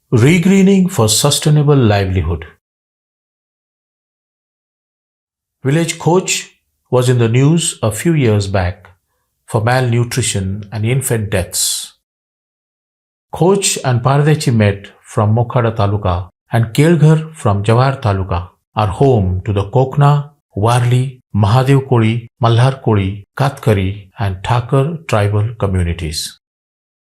Regreening for sustainable livelihood. Village coach was in the news a few years back for malnutrition and infant deaths. Coach and Pardechi met from Mokhada Taluka and Kelghar from Jawahar Taluka are home to the Kokna, Warli, Mahadev Koli, Malhar Koli, Katkari and Thakar tribal communities.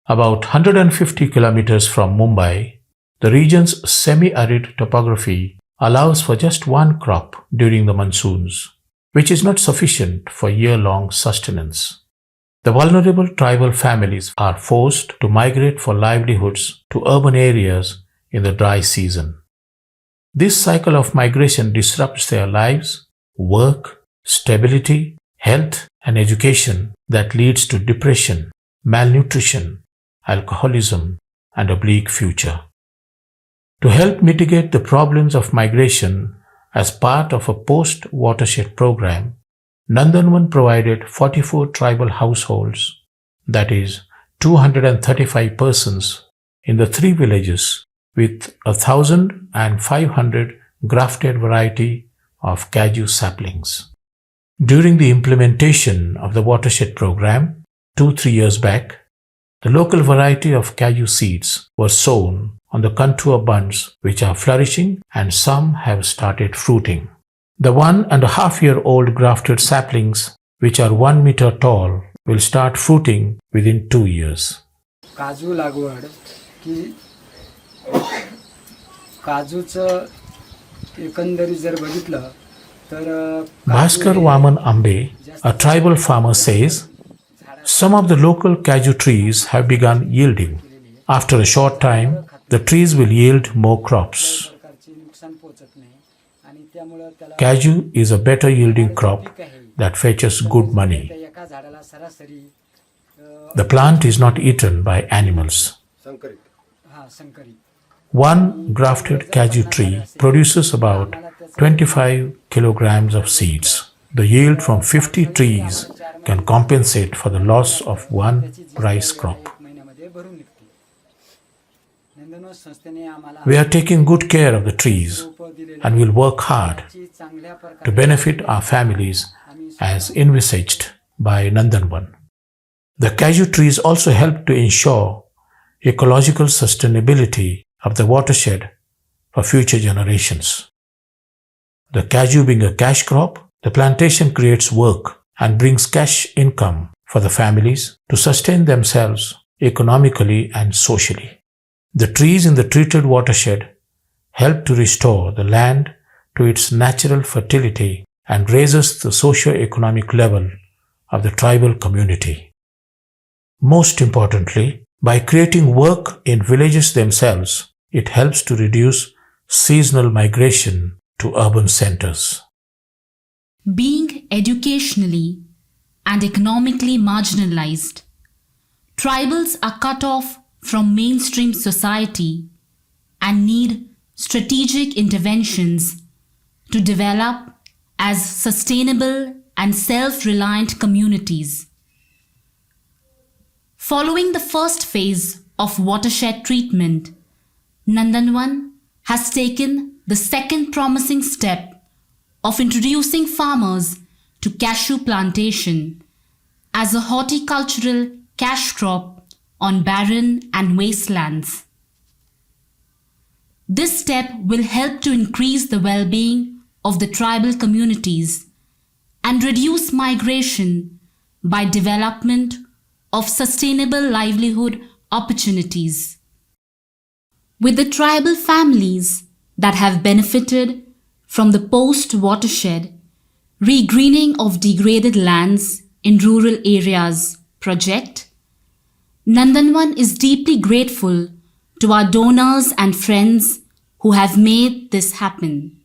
About 150 kilometers from Mumbai, the region's semi-arid topography allows for just one crop during the monsoons, which is not sufficient for year-long sustenance. The vulnerable tribal families are forced to migrate for livelihoods to urban areas in the dry season. This cycle of migration disrupts their lives, work, stability, health, and education that leads to depression, malnutrition, alcoholism, and a bleak future. To help mitigate the problems of migration as part of a post-watershed program, Nandanvan provided 44 tribal households, that is 235 persons in the 3 villages with 1,500 grafted variety of cashew saplings. During the implementation of the watershed program 2-3 years back, the local variety of cashew seeds were sown on the contour bunds which are flourishing and some have started fruiting. The 1.5-year-old grafted saplings which are 1 meter tall will start fruiting within 2 years. काजू लागवड की काजूचं एकंदरीत जर बघितलं तर Bhaskar Vaman Ambe, a tribal farmer, says, some of the local cashew trees have begun yielding. After a short time, the trees will yield more crops. Cashew is a better yielding crop that fetches good money. The plant is not eaten by animals. One grafted cashew tree produces about 25 kilograms of seeds. The yield from 50 trees can compensate for the loss of one rice crop. We are taking good care of the trees and will work hard to benefit our families as envisaged by Nandanvan. The cashew trees also help to ensure ecological sustainability of the watershed for future generations. The cashew being a cash crop, the plantation creates work and brings cash income for the families to sustain themselves economically and socially. The trees in the treated watershed help to restore the land to its natural fertility and raises the socio-economic level of the tribal community. Most importantly, by creating work in villages themselves, it helps to reduce seasonal migration to urban centers. Being educationally and economically marginalized, tribals are cut off from mainstream society and need strategic interventions to develop as sustainable and self-reliant communities. Following the first phase of watershed treatment, Nandanvan has taken the second promising step of introducing farmers to cashew plantation as a horticultural cash crop on barren and wastelands. This step will help to increase the well-being of the tribal communities and reduce migration by development of sustainable livelihood opportunities. With the tribal families that have benefited from the post-watershed Regreening of Degraded Lands in Rural Areas project, Nandanvan is deeply grateful to our donors and friends who have made this happen.